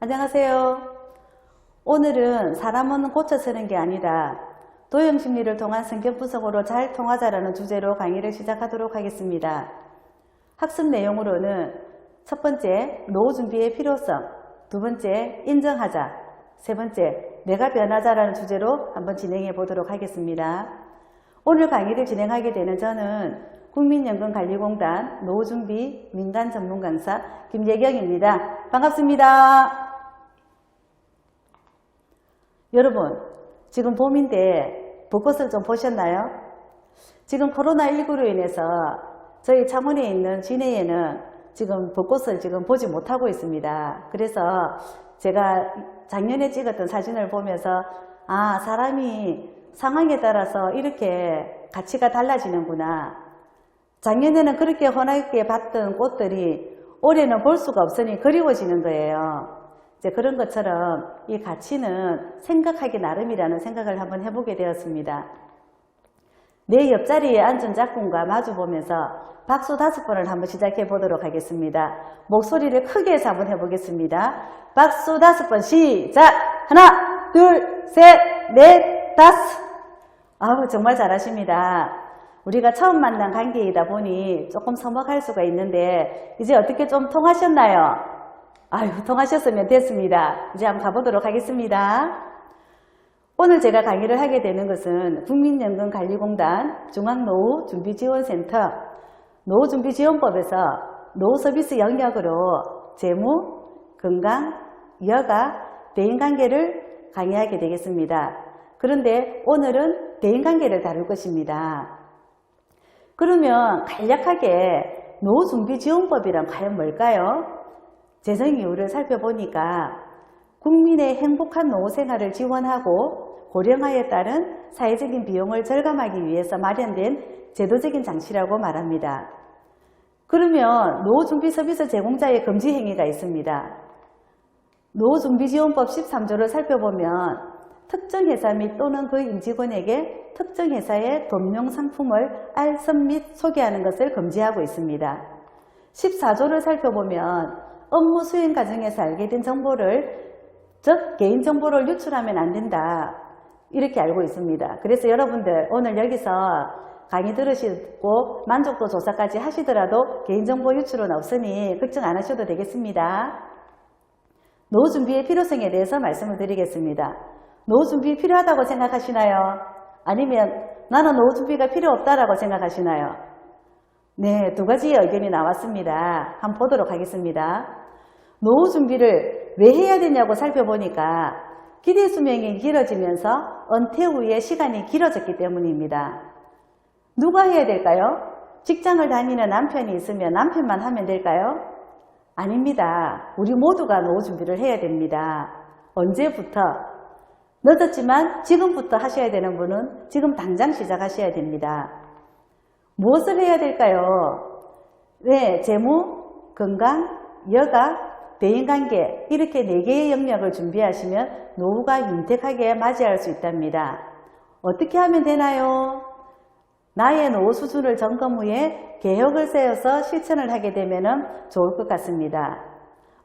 안녕하세요. 오늘은 사람은 고쳐 쓰는 게 아니라 도형심리를 통한 성격 분석으로 잘 통하자라는 주제로 강의를 시작하도록 하겠습니다. 학습 내용으로는 첫 번째, 노후 준비의 필요성, 두 번째, 인정하자, 세 번째, 내가 변하자라는 주제로 한번 진행해 보도록 하겠습니다. 오늘 강의를 진행하게 되는 저는 국민연금관리공단 노후준비 민간 전문 강사 김예경입니다. 반갑습니다. 여러분, 지금 봄인데 벚꽃을 좀 보셨나요? 지금 코로나19로 인해서 저희 창원에 있는 진해에는 지금 벚꽃을 지금 보지 못하고 있습니다. 그래서 제가 작년에 찍었던 사진을 보면서 사람이 상황에 따라서 이렇게 가치가 달라지는구나. 작년에는 그렇게 환하게 봤던 꽃들이 올해는 볼 수가 없으니 그리워지는 거예요. 이제 그런 것처럼 이 가치는 생각하기 나름이라는 생각을 한번 해보게 되었습니다. 내 옆자리에 앉은 작품과 마주보면서 박수 5번을 한번 시작해 보도록 하겠습니다. 목소리를 크게 해서 한번 해보겠습니다. 박수 5번 시작! 하나, 둘, 셋, 넷, 다섯. 아우, 정말 잘하십니다. 우리가 처음 만난 관계이다 보니 조금 서먹할 수가 있는데 이제 어떻게 좀 통하셨나요? 아유, 통하셨으면 됐습니다. 이제 한번 가보도록 하겠습니다. 오늘 제가 강의를 하게 되는 것은 국민연금관리공단 중앙노후준비지원센터 노후준비지원법에서 노후서비스 영역으로 재무, 건강, 여가, 대인관계를 강의하게 되겠습니다. 그런데 오늘은 대인관계를 다룰 것입니다. 그러면 간략하게 노후준비지원법이란 과연 뭘까요? 제정 이유를 살펴보니까 국민의 행복한 노후 생활을 지원하고 고령화에 따른 사회적인 비용을 절감하기 위해서 마련된 제도적인 장치라고 말합니다. 그러면 노후준비서비스 제공자의 금지 행위가 있습니다. 노후준비지원법 13조를 살펴보면 특정 회사 및 또는 그 임직원에게 특정 회사의 법령 상품을 알선 및 소개하는 것을 금지하고 있습니다. 14조를 살펴보면 업무 수행 과정에서 알게 된 정보를, 즉 개인정보를 유출하면 안 된다, 이렇게 알고 있습니다. 그래서 여러분들 오늘 여기서 강의 들으시고 만족도 조사까지 하시더라도 개인정보 유출은 없으니 걱정 안 하셔도 되겠습니다. 노후준비의 필요성에 대해서 말씀을 드리겠습니다. 노후준비 필요하다고 생각하시나요? 아니면 나는 노후준비가 필요 없다라고 생각하시나요? 네, 두 가지의 의견이 나왔습니다. 한번 보도록 하겠습니다. 노후준비를 왜 해야 되냐고 살펴보니까 기대수명이 길어지면서 은퇴 후에 시간이 길어졌기 때문입니다. 누가 해야 될까요? 직장을 다니는 남편이 있으면 남편만 하면 될까요? 아닙니다. 우리 모두가 노후준비를 해야 됩니다. 언제부터? 늦었지만 지금부터 하셔야 되는 분은 지금 당장 시작하셔야 됩니다. 무엇을 해야 될까요? 네, 재무, 건강, 여가, 대인관계, 이렇게 4개의 영역을 준비하시면 노후가 윤택하게 맞이할 수 있답니다. 어떻게 하면 되나요? 나의 노후 수준을 점검 후에 계획을 세워서 실천을 하게 되면 좋을 것 같습니다.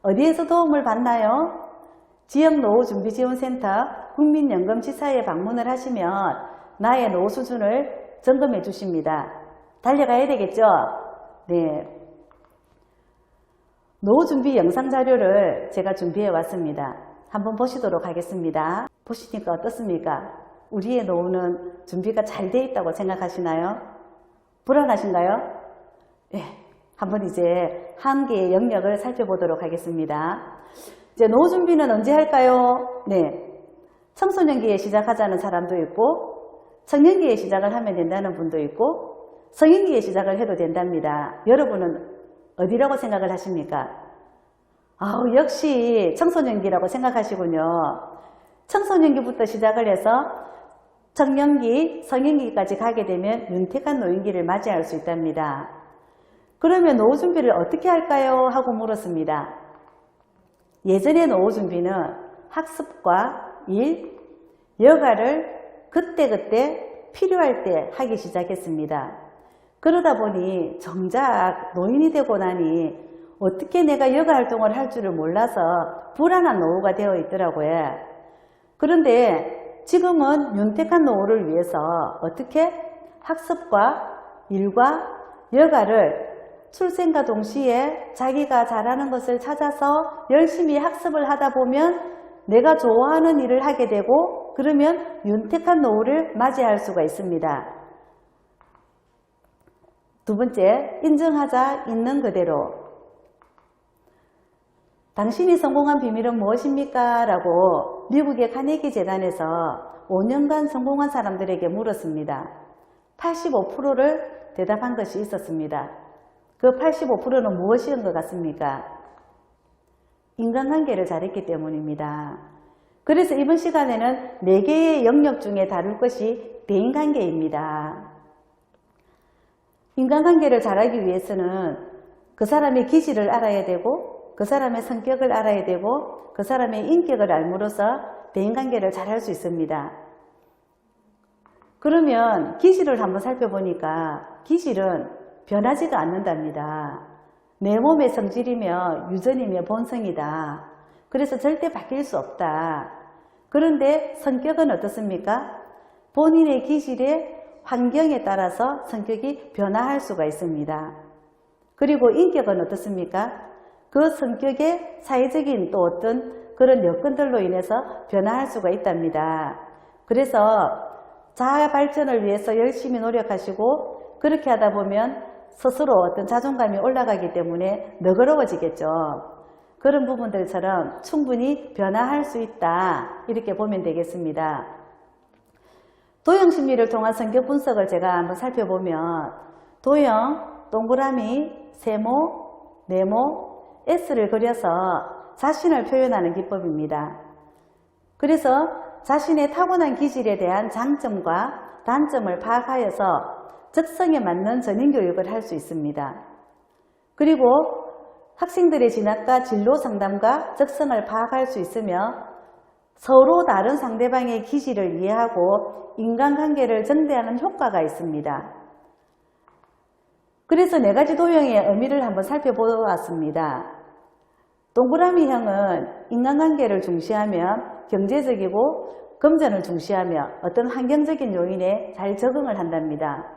어디에서 도움을 받나요? 지역노후준비지원센터 국민연금지사에 방문을 하시면 나의 노후 수준을 점검해 주십니다. 달려가야 되겠죠? 네. 노후준비 영상 자료를 제가 준비해 왔습니다. 한번 보시도록 하겠습니다. 보시니까 어떻습니까? 우리의 노후는 준비가 잘 돼 있다고 생각하시나요? 불안하신가요? 네. 한번 이제 한 개의 영역을 살펴보도록 하겠습니다. 이제 노후 준비는 언제 할까요? 네. 청소년기에 시작하자는 사람도 있고, 청년기에 시작을 하면 된다는 분도 있고, 성인기에 시작을 해도 된답니다. 여러분은 어디라고 생각을 하십니까? 역시 청소년기라고 생각하시군요. 청소년기부터 시작을 해서 청년기, 성인기까지 가게 되면 윤택한 노인기를 맞이할 수 있답니다. 그러면 노후 준비를 어떻게 할까요? 하고 물었습니다. 예전의 노후 준비는 학습과 일, 여가를 그때그때 필요할 때 하기 시작했습니다. 그러다 보니 정작 노인이 되고 나니 어떻게 내가 여가 활동을 할 줄을 몰라서 불안한 노후가 되어 있더라고요. 그런데 지금은 윤택한 노후를 위해서 어떻게 학습과 일과 여가를 출생과 동시에 자기가 잘하는 것을 찾아서 열심히 학습을 하다 보면 내가 좋아하는 일을 하게 되고 그러면 윤택한 노후를 맞이할 수가 있습니다. 두 번째, 인정하자 있는 그대로. 당신이 성공한 비밀은 무엇입니까? 라고 미국의 카네기 재단에서 5년간 성공한 사람들에게 물었습니다. 85%를 대답한 것이 있었습니다. 그 85%는 무엇이었던 것 같습니까? 인간관계를 잘했기 때문입니다. 그래서 이번 시간에는 4개의 영역 중에 다룰 것이 대인관계입니다. 인간관계를 잘하기 위해서는 그 사람의 기질을 알아야 되고 그 사람의 성격을 알아야 되고 그 사람의 인격을 알므로써 대인관계를 잘할 수 있습니다. 그러면 기질을 한번 살펴보니까 기질은 변하지가 않는답니다. 내 몸의 성질이며 유전이며 본성이다. 그래서 절대 바뀔 수 없다. 그런데 성격은 어떻습니까? 본인의 기질의 환경에 따라서 성격이 변화할 수가 있습니다. 그리고 인격은 어떻습니까? 그 성격의 사회적인 또 어떤 그런 여건들로 인해서 변화할 수가 있답니다. 그래서 자아 발전을 위해서 열심히 노력하시고 그렇게 하다 보면 스스로 어떤 자존감이 올라가기 때문에 너그러워지겠죠. 그런 부분들처럼 충분히 변화할 수 있다. 이렇게 보면 되겠습니다. 도형심리를 통한 성격 분석을 제가 한번 살펴보면 도형, 동그라미, 세모, 네모, S를 그려서 자신을 표현하는 기법입니다. 그래서 자신의 타고난 기질에 대한 장점과 단점을 파악하여서 적성에 맞는 전인교육을 할 수 있습니다. 그리고 학생들의 진학과 진로 상담과 적성을 파악할 수 있으며 서로 다른 상대방의 기질을 이해하고 인간관계를 정대하는 효과가 있습니다. 그래서 4가지 도형의 의미를 한번 살펴보았습니다. 동그라미형은 인간관계를 중시하며 경제적이고 금전을 중시하며 어떤 환경적인 요인에 잘 적응을 한답니다.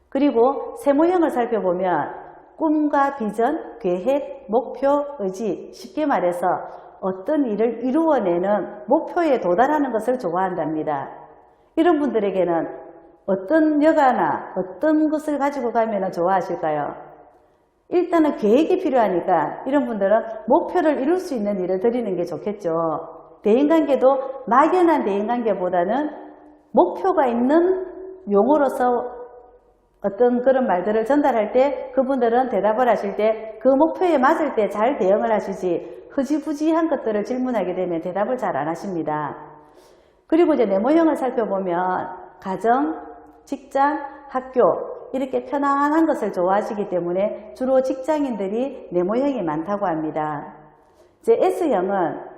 그리고 세모형을 살펴보면 꿈과 비전, 계획, 목표, 의지, 쉽게 말해서 어떤 일을 이루어내는 목표에 도달하는 것을 좋아한답니다. 이런 분들에게는 어떤 여가나 어떤 것을 가지고 가면 좋아하실까요? 일단은 계획이 필요하니까 이런 분들은 목표를 이룰 수 있는 일을 드리는 게 좋겠죠. 대인관계도 막연한 대인관계보다는 목표가 있는 용어로서 어떤 그런 말들을 전달할 때 그분들은 대답을 하실 때 그 목표에 맞을 때 잘 대응을 하시지 흐지부지한 것들을 질문하게 되면 대답을 잘 안 하십니다. 그리고 이제 네모형을 살펴보면 가정, 직장, 학교 이렇게 편안한 것을 좋아하시기 때문에 주로 직장인들이 네모형이 많다고 합니다. 이제 S형은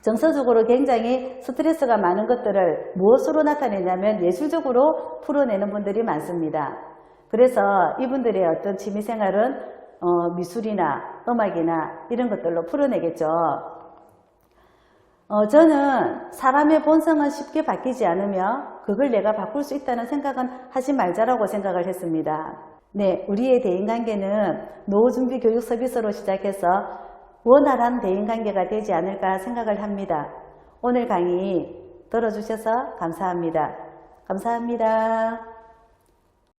정서적으로 굉장히 스트레스가 많은 것들을 무엇으로 나타내냐면 예술적으로 풀어내는 분들이 많습니다. 그래서 이분들의 어떤 취미생활은 미술이나 음악이나 이런 것들로 풀어내겠죠. 저는 사람의 본성은 쉽게 바뀌지 않으며 그걸 내가 바꿀 수 있다는 생각은 하지 말자라고 생각을 했습니다. 네, 우리의 대인관계는 노후준비 교육 서비스로 시작해서 원활한 대인관계가 되지 않을까 생각을 합니다. 오늘 강의 들어주셔서 감사합니다. 감사합니다.